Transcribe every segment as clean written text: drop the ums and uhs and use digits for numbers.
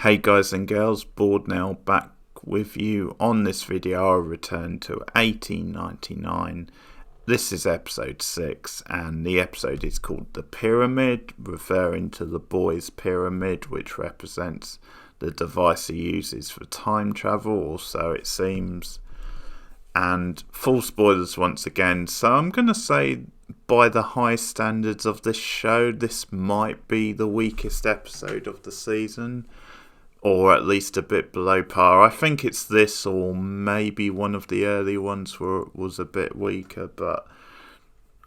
Hey guys and girls, Bored now back with you. On this video I'll return to 1899. This is episode 6 and the episode is called The Pyramid, referring to the boy's pyramid, which represents the device he uses for time travel, or so it seems. And full spoilers once again, so I'm going to say by the high standards of this show, this might be the weakest episode of the season, or at least a bit below par. I think it's this, or maybe one of the early ones was a bit weaker, but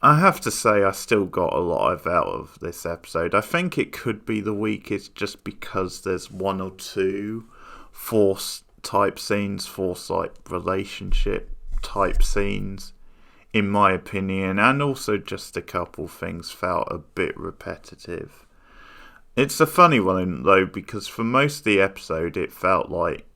I have to say I still got a lot out of this episode. I think it could be the weakest just because there's one or two force type scenes, force like relationship type scenes, in my opinion, and also just a couple things felt a bit repetitive. It's a funny one though, because for most of the episode it felt like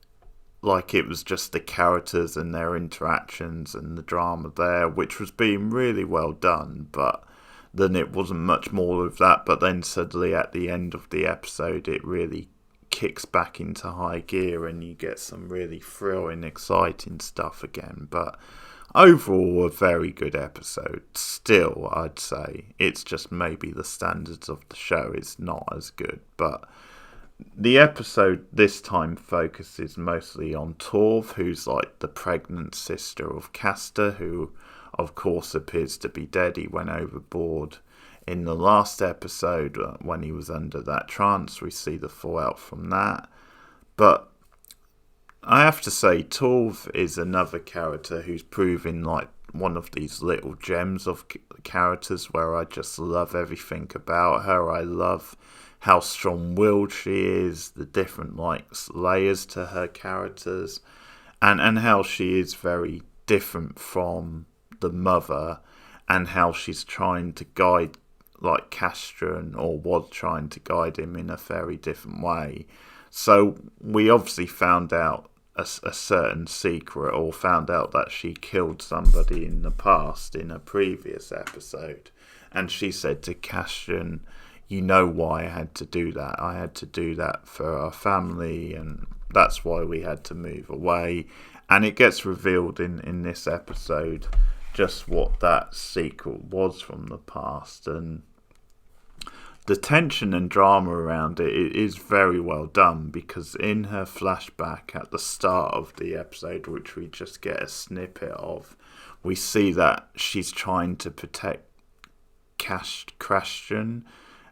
it was just the characters and their interactions and the drama there, which was being really well done, but then it wasn't much more of that. But then suddenly at the end of the episode it really kicks back into high gear and you get some really thrilling, exciting stuff again. But overall, a very good episode. Still, I'd say it's just maybe the standards of the show is not as good. But the episode this time focuses mostly on Torv, who's like the pregnant sister of Castor, who of course appears to be dead. He went overboard in the last episode when he was under that trance. We see the fallout from that. But I have to say, Torv is another character who's proving like one of these little gems of characters where I just love everything about her. I love how strong-willed she is, the different like layers to her characters, and how she is very different from the mother, and how she's trying to guide like Castron, or was trying to guide him in a very different way. So we obviously found out a certain secret, or found out that she killed somebody in the past in a previous episode, and she said to Castron, you know why I had to do that. I had to do that for our family, and that's why we had to move away. And it gets revealed in this episode just what that secret was from the past, and the tension and drama around it is very well done, because in her flashback at the start of the episode, which we just get a snippet of, we see that she's trying to protect Castron,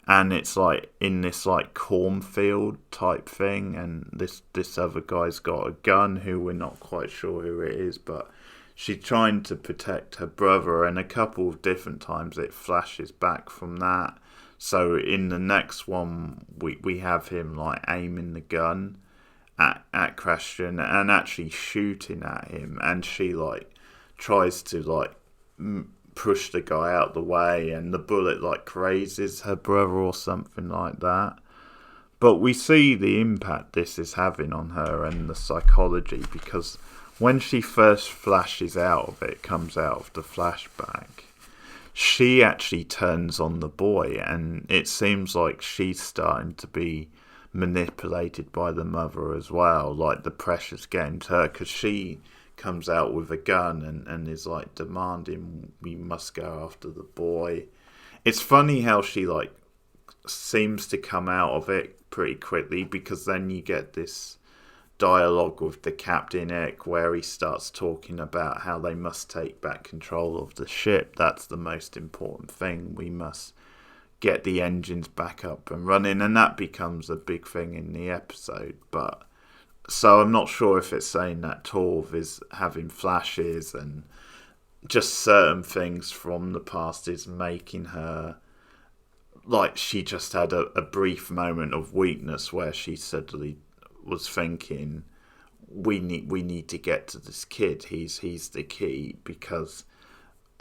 and it's like in this like cornfield type thing, and this other guy's got a gun who we're not quite sure who it is, but she's trying to protect her brother, and a couple of different times it flashes back from that. So in the next one, we have him like aiming the gun at Christian and actually shooting at him, and she like tries to like push the guy out the way, and the bullet like grazes her brother or something like that. But we see the impact this is having on her and the psychology, because when she first flashes out of it, comes out of the flashback, she actually turns on the boy, and it seems like she's starting to be manipulated by the mother as well. Like the pressure's getting to her, because she comes out with a gun and is like demanding we must go after the boy. It's funny how she like seems to come out of it pretty quickly, because then you get this dialogue with the captain Eck where he starts talking about how they must take back control of the ship. That's the most important thing. We must get the engines back up and running, and that becomes a big thing in the episode. But so I'm not sure if it's saying that Torv is having flashes and just certain things from the past is making her like she just had a brief moment of weakness where she suddenly was thinking, we need to get to this kid. He's the key, because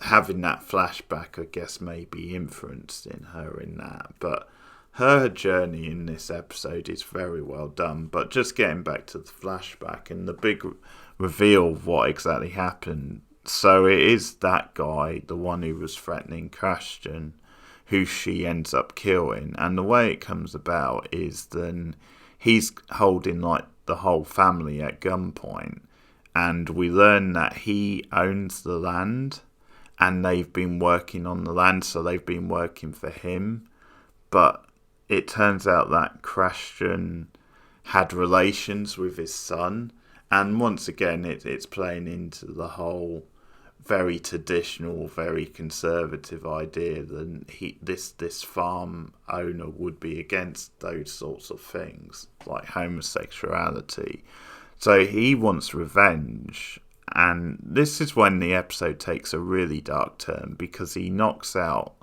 having that flashback, I guess, maybe influenced in her in that. But her journey in this episode is very well done. But just getting back to the flashback and the big reveal of what exactly happened. So it is that guy, the one who was threatening Christian, who she ends up killing. And the way it comes about is then he's holding like the whole family at gunpoint, and we learn that he owns the land, and they've been working on the land, so they've been working for him. But it turns out that Christian had relations with his son, and once again it's playing into the whole very traditional, very conservative idea that this farm owner would be against those sorts of things like homosexuality. So he wants revenge, and this is when the episode takes a really dark turn, because he knocks out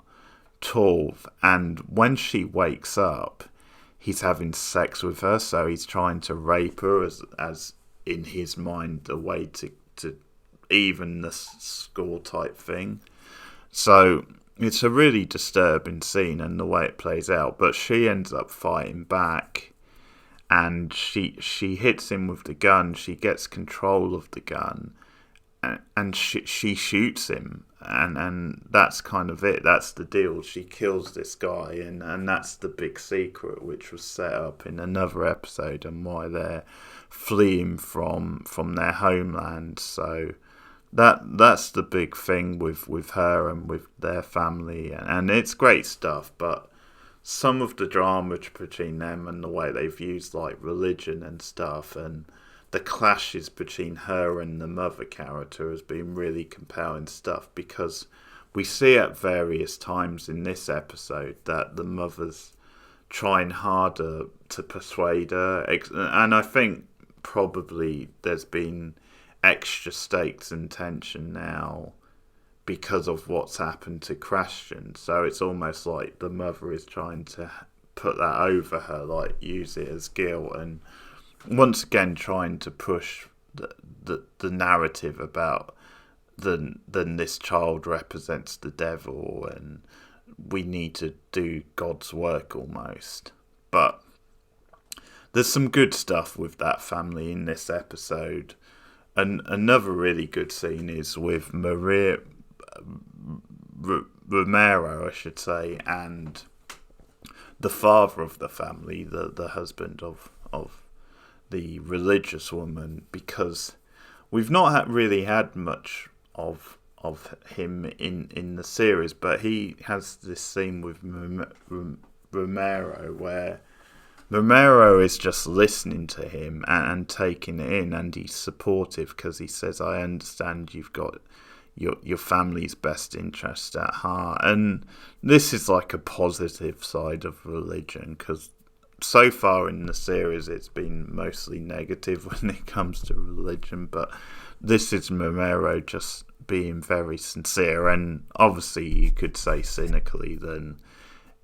Torv, and when she wakes up, he's having sex with her, so he's trying to rape her as in his mind a way to even the score type thing. So it's a really disturbing scene and the way it plays out, but she ends up fighting back, and she hits him with the gun. She gets control of the gun, and she shoots him, and that's kind of it. That's the deal. She kills this guy, and that's the big secret which was set up in another episode, and why they're fleeing from their homeland. So that's the big thing with her and with their family, and it's great stuff. But some of the drama between them and the way they've used like religion and stuff, and the clashes between her and the mother character has been really compelling stuff, because we see at various times in this episode that the mother's trying harder to persuade her, and I think probably there's been extra stakes and tension now because of what's happened to Christian. So it's almost like the mother is trying to put that over her, like use it as guilt, and once again trying to push the narrative about then this child represents the devil and we need to do God's work almost. But there's some good stuff with that family in this episode. And another really good scene is with Romero, I should say, and the father of the family, the husband of the religious woman, because we've not really had much of him in the series, but he has this scene with Romero where Romero is just listening to him and taking it in, and he's supportive because he says, I understand you've got your family's best interest at heart. And this is like a positive side of religion, because so far in the series it's been mostly negative when it comes to religion, but this is Romero just being very sincere, and obviously you could say cynically then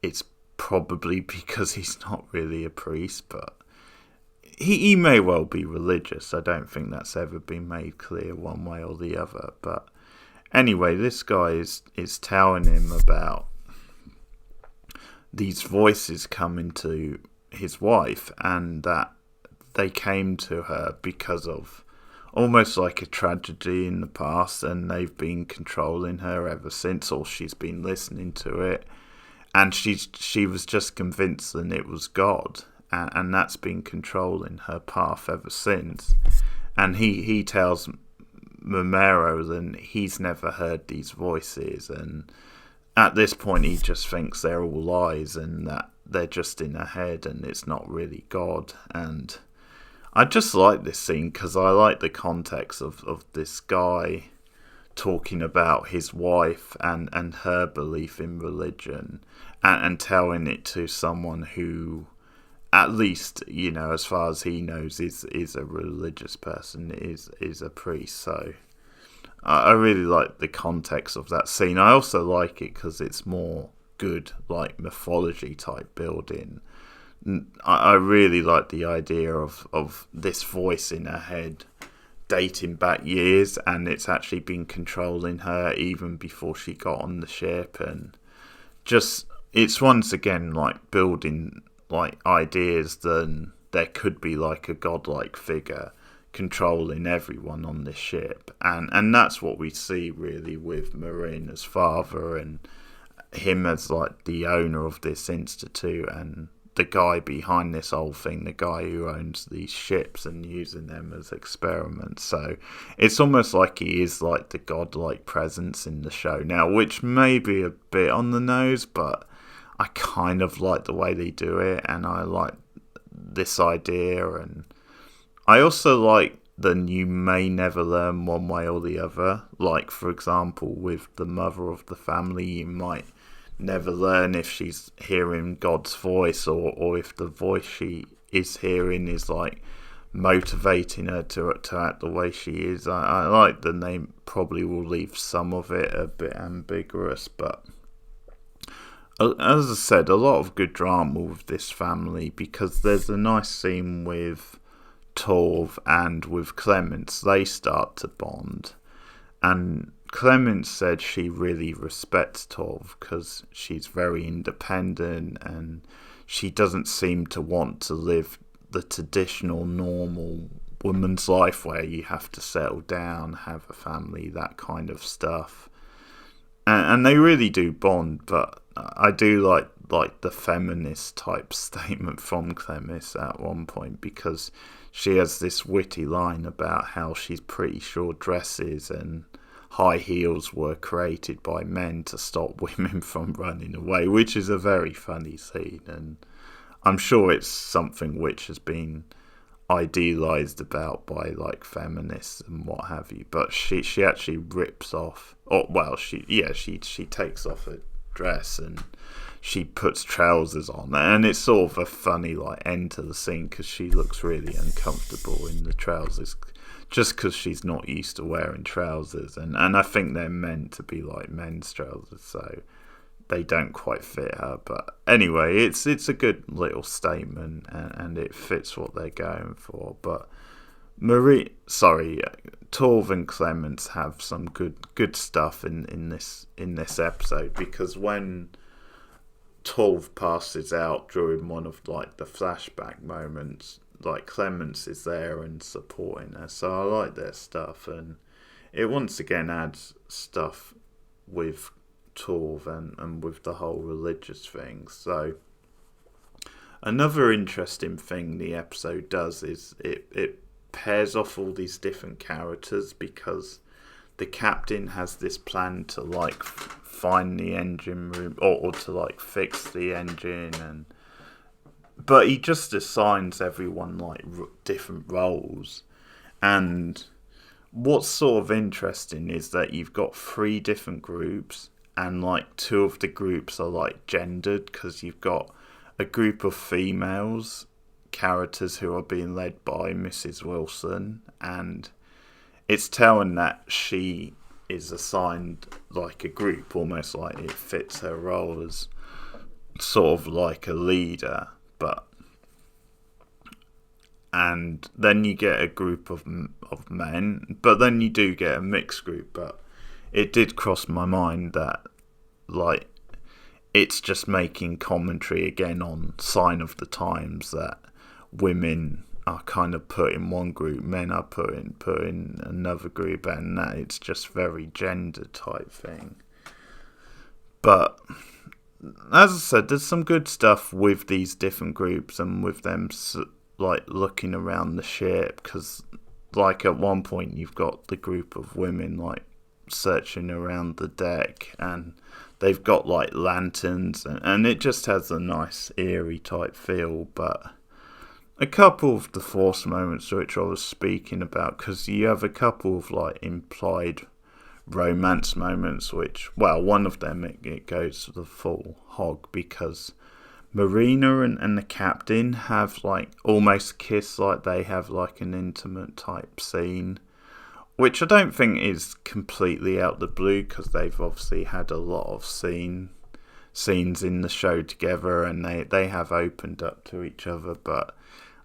it's probably because he's not really a priest, but he may well be religious. I don't think that's ever been made clear one way or the other. But anyway, this guy is telling him about these voices coming to his wife, and that they came to her because of almost like a tragedy in the past, and they've been controlling her ever since, or she's been listening to it. And she was just convinced that it was God, and that's been controlling her path ever since. And he tells Romero that he's never heard these voices, and at this point he just thinks they're all lies and that they're just in her head and it's not really God. And I just like this scene because I like the context of this guy talking about his wife and her belief in religion, and telling it to someone who, at least, you know, as far as he knows, is a religious person, is a priest. So I really like the context of that scene. I also like it because it's more good, like mythology type building. I really like the idea of this voice in her head dating back years, and it's actually been controlling her even before she got on the ship. And just, it's once again like building like ideas that there could be like a godlike figure controlling everyone on this ship, and that's what we see really with Marina's father and him as like the owner of this institute and the guy behind this whole thing, the guy who owns these ships and using them as experiments. So it's almost like he is like the godlike presence in the show now, which may be a bit on the nose, but I kind of like the way they do it, and I like this idea, and I also like then you may never learn one way or the other. Like, for example, with the mother of the family, you might never learn if she's hearing God's voice, or if the voice she is hearing is like motivating her to act the way she is. I like that they probably will leave some of it a bit ambiguous, but as I said, a lot of good drama with this family, because there's a nice scene with Torv and with Clemens. They start to bond, and Clemens said she really respects Torv because she's very independent and she doesn't seem to want to live the traditional normal woman's life where you have to settle down, have a family, that kind of stuff. And they really do bond, but I do like the feminist type statement from Clemens at one point, because she has this witty line about how she's pretty sure dresses and high heels were created by men to stop women from running away, which is a very funny scene, and I'm sure it's something which has been idealized about by like feminists and what have you. But she actually rips off, she takes off her dress and she puts trousers on, and it's sort of a funny like end to the scene because she looks really uncomfortable in the trousers, just because she's not used to wearing trousers, and I think they're meant to be like men's trousers, so they don't quite fit her. But anyway, it's a good little statement, and it fits what they're going for. But Torv and Clemens have some good stuff in this episode, because when Torv passes out during one of like the flashback moments, like Clemens is there and supporting her, so I like their stuff, and it once again adds stuff with Torv and with the whole religious thing. So another interesting thing the episode does is it pairs off all these different characters, because the captain has this plan to like find the engine room or to like fix the engine, but he just assigns everyone like different roles. And what's sort of interesting is that you've got 3 different groups, and like 2 of the groups are like gendered, because you've got a group of females characters who are being led by Mrs. Wilson, and it's telling that she is assigned like a group, almost like it fits her role as sort of like a leader. And then you get a group of men, but then you do get a mixed group. But it did cross my mind that like it's just making commentary again on sign of the times, that women are kind of put in one group, men are put in another group, and that it's just very gender type thing. But as I said, there's some good stuff with these different groups and with them like looking around the ship, because like at one point you've got the group of women like searching around the deck, and they've got like lanterns, and it just has a nice eerie type feel. But a couple of the forced moments which I was speaking about, because you have a couple of like implied romance moments, which, well, one of them it goes to the full hog, because Marina and the captain have like almost kiss, like they have like an intimate type scene, which I don't think is completely out the blue, because they've obviously had a lot of scenes in the show together, and they have opened up to each other. But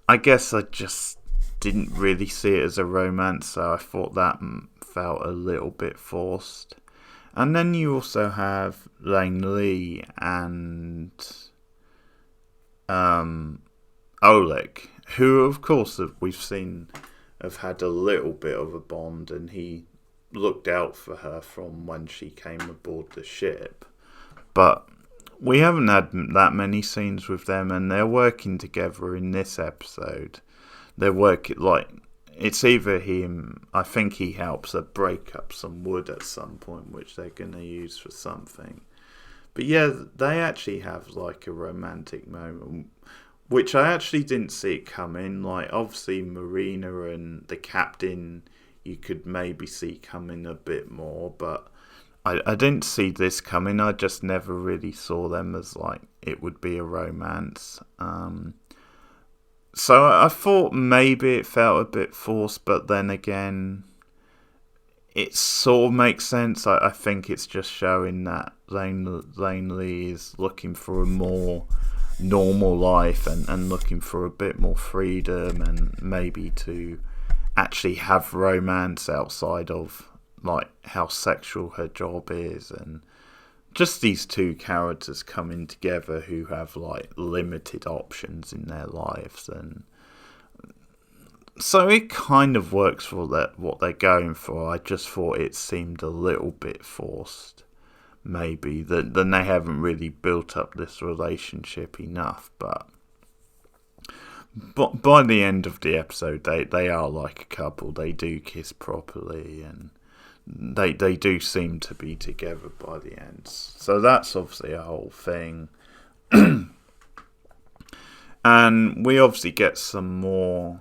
I guess I just didn't really see it as a romance, so I thought that felt a little bit forced. And then you also have Lane Lee and Oleg, who of course we've seen have had a little bit of a bond, and he looked out for her from when she came aboard the ship. But we haven't had that many scenes with them, and they're working together in this episode. They're working, like, it's either him, I think he helps her break up some wood at some point, which they're going to use for something. But yeah, they actually have like a romantic moment, which I actually didn't see it coming. Like, obviously Marina and the captain, you could maybe see coming a bit more, but I didn't see this coming. I just never really saw them as like it would be a romance. So I thought maybe it felt a bit forced, but then again, it sort of makes sense. I think it's just showing that Lane Lee is looking for a more normal life and looking for a bit more freedom and maybe to actually have romance outside of like how sexual her job is, and just these two characters coming together who have like limited options in their lives. And so it kind of works for that what they're going for. I just thought it seemed a little bit forced, maybe that then they haven't really built up this relationship enough. But by the end of the episode, they are like a couple. They do kiss properly, and they do seem to be together by the end. So that's obviously a whole thing. And we obviously get some more,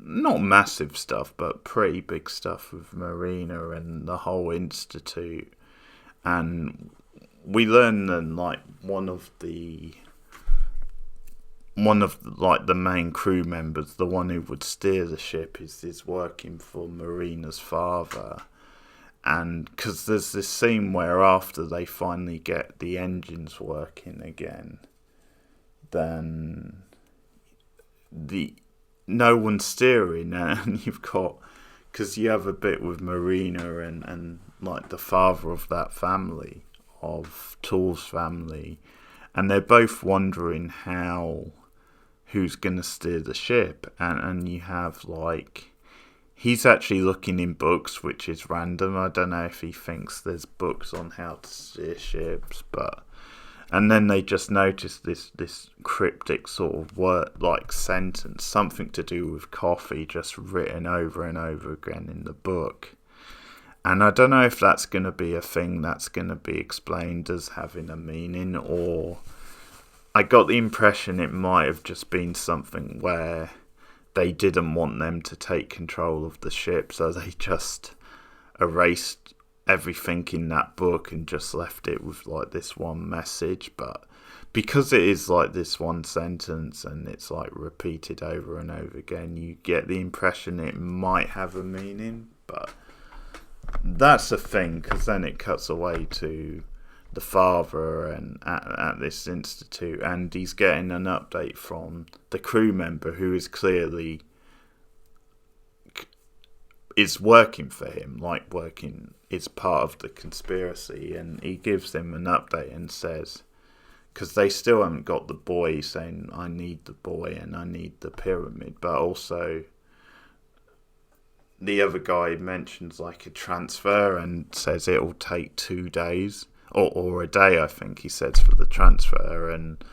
not massive stuff, but pretty big stuff with Marina and the whole institute. And we learn that like one of the main crew members, the one who would steer the ship, is working for Marina's father. And because there's this scene where after they finally get the engines working again, then no one's steering, and you've got, because you have a bit with Marina and like the father of that family, of Tool's family, and they're both wondering who's going to steer the ship, and you have like, he's actually looking in books, which is random. I don't know if he thinks there's books on how to steer ships, but and then they just notice this cryptic sort of word, like sentence, something to do with coffee, just written over and over again in the book. And I don't know if that's going to be a thing that's going to be explained as having a meaning, or I got the impression it might have just been something where they didn't want them to take control of the ship, so they just erased everything in that book and just left it with like this one message. But because it is like this one sentence and it's like repeated over and over again, you get the impression it might have a meaning. But that's the thing, because then it cuts away to the father and at this institute, and he's getting an update from the crew member who is clearly is working for him, like working is part of the conspiracy, and he gives them an update and says, because they still haven't got the boy, saying I need the boy and I need the pyramid, but also the other guy mentions like a transfer and says it'll take 2 days. Or a day, I think he says, for the transfer, and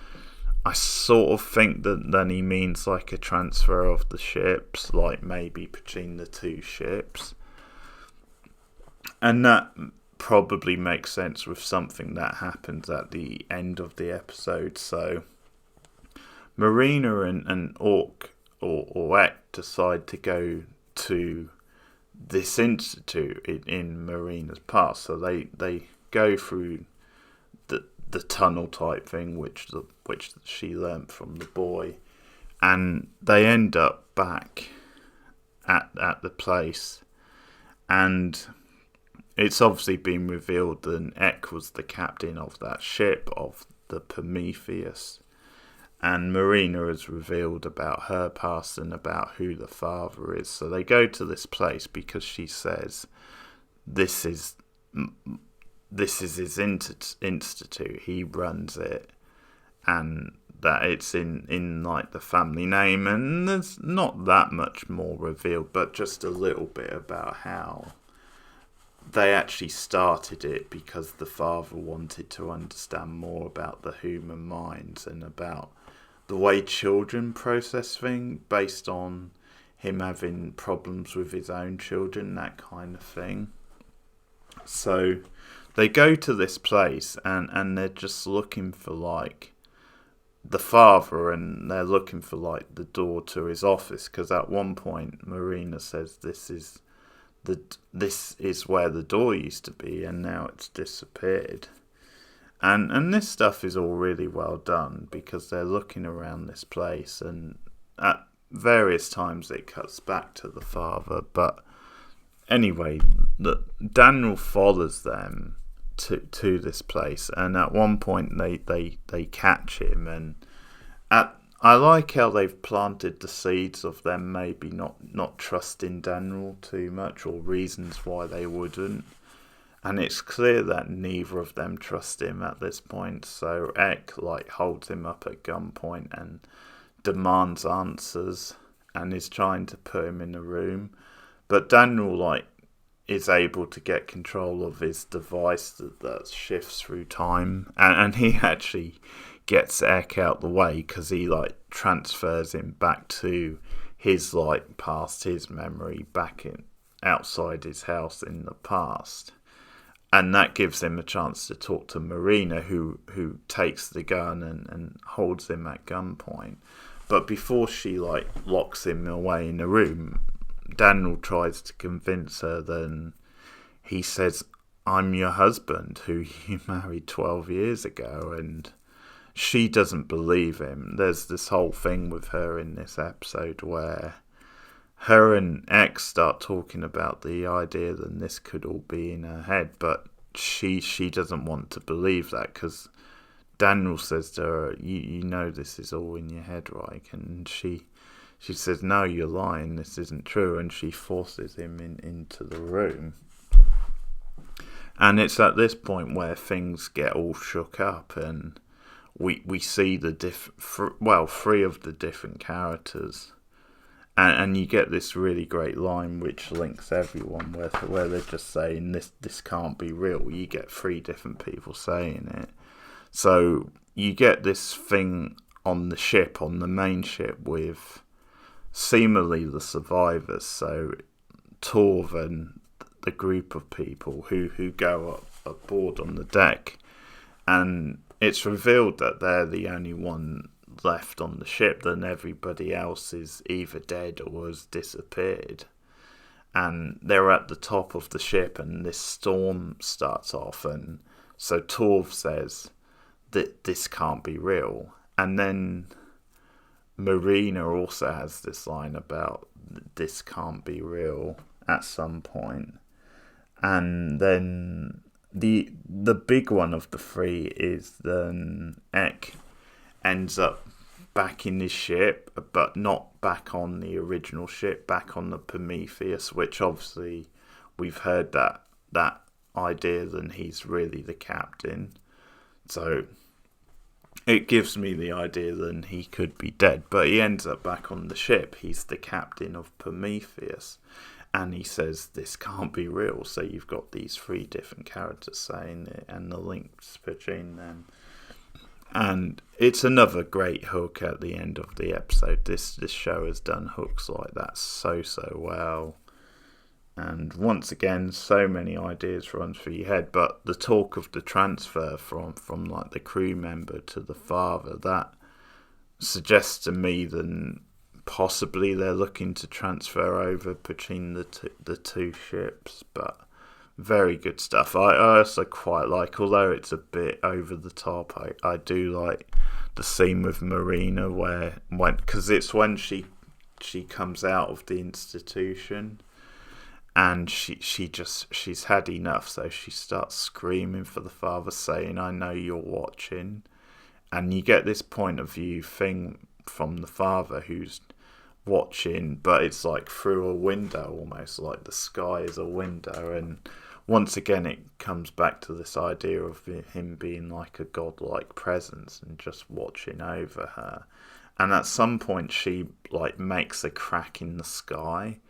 I sort of think that then he means like a transfer of the ships, like maybe between the two ships, and that probably makes sense with something that happens at the end of the episode. So Marina and Orc or Ek decide to go to this institute in Marina's past, so they go through the tunnel type thing, which she learnt from the boy, and they end up back at the place, and it's obviously been revealed that Ek was the captain of that ship, of the Prometheus, and Marina has revealed about her past and about who the father is. So they go to this place because she says this is his institute, he runs it, and that it's in like the family name, and there's not that much more revealed, but just a little bit about how they actually started it because the father wanted to understand more about the human minds and about the way children process things based on him having problems with his own children, that kind of thing. So they go to this place and they're just looking for like the father, and they're looking for like the door to his office, because at one point Marina says this is where the door used to be, and now it's disappeared. And this stuff is all really well done, because they're looking around this place, and at various times it cuts back to the father. But anyway, Daniel follows them to this place, and at one point they catch him, and I like how they've planted the seeds of them maybe not trusting Daniel too much, or reasons why they wouldn't. And it's clear that neither of them trust him at this point. So Ek like holds him up at gunpoint and demands answers, and is trying to put him in a room. But Daniel like is able to get control of his device that shifts through time, and he actually gets Ek out the way, because he like transfers him back to his like past, his memory back in outside his house in the past. And that gives him a chance to talk to Marina, who takes the gun and holds him at gunpoint. But before she like locks him away in a room, Daniel tries to convince her. Then he says, "I'm your husband, who you married 12 years ago," and she doesn't believe him. There's this whole thing with her in this episode where her and X start talking about the idea that this could all be in her head, but she doesn't want to believe that, because Daniel says to her, you know this is all in your head, right? And she says, "No, you're lying, this isn't true," and she forces him into the room. And it's at this point where things get all shook up, and we see the three of the different characters. And you get this really great line which links everyone, where they're just saying this can't be real. You get three different people saying it. So you get this thing on the ship, on the main ship, with seemingly the survivors. So Torv and the group of people who go up aboard on the deck. And it's revealed that they're the only one left on the ship, then everybody else is either dead or has disappeared. And they're at the top of the ship, and this storm starts off, and so Torv says that this can't be real. And then Marina also has this line about this can't be real at some point. And then the big one of the three is then Ek ends up back in his ship, but not back on the original ship, back on the Prometheus, which obviously we've heard that idea that he's really the captain. So it gives me the idea that he could be dead, but he ends up back on the ship. He's the captain of Prometheus, and he says this can't be real. So you've got these three different characters saying it, and the links between them. And it's another great hook at the end of the episode. This show has done hooks like that so well. And once again, so many ideas run through your head. But the talk of the transfer from like the crew member to the father, that suggests to me that possibly they're looking to transfer over between the two ships. But very good stuff. I also quite like, although it's a bit over the top, I do like the scene with Marina because it's when she comes out of the institution, and she's had enough, so she starts screaming for the father, saying, "I know you're watching." And you get this point of view thing from the father who's watching, but it's like through a window, almost like the sky is a window. And once again it comes back to this idea of him being like a godlike presence and just watching over her. And at some point she like makes a crack in the sky,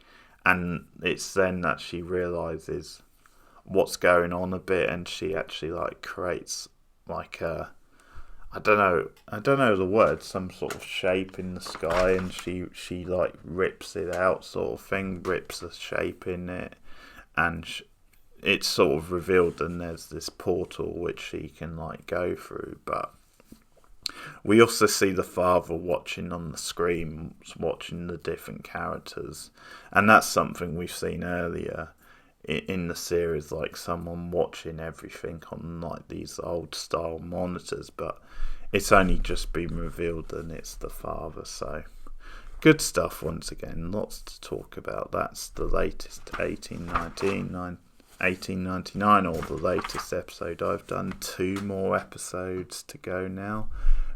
and it's then that she realizes what's going on a bit, and she actually like creates like a, I don't know the word, some sort of shape in the sky, and she like rips it out, sort of thing, rips a shape in it, and it's sort of revealed, and there's this portal which she can like go through. But we also see the father watching on the screen, watching the different characters, and that's something we've seen earlier in the series, like someone watching everything on like these old style monitors, but it's only just been revealed and it's the father. So good stuff once again, lots to talk about. That's the latest 1899, or the latest episode. I've done 2 more episodes to go now.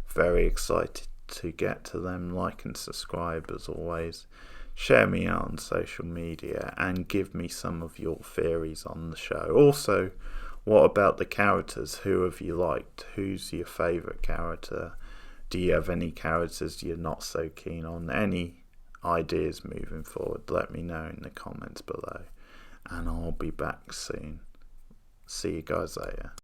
Very excited to get to them. Like and subscribe as always. Share me out on social media and give me some of your theories on the show. Also, what about the characters? Who have you liked? Who's your favourite character? Do you have any characters you're not so keen on? Any ideas moving forward? Let me know in the comments below. And I'll be back soon. See you guys later.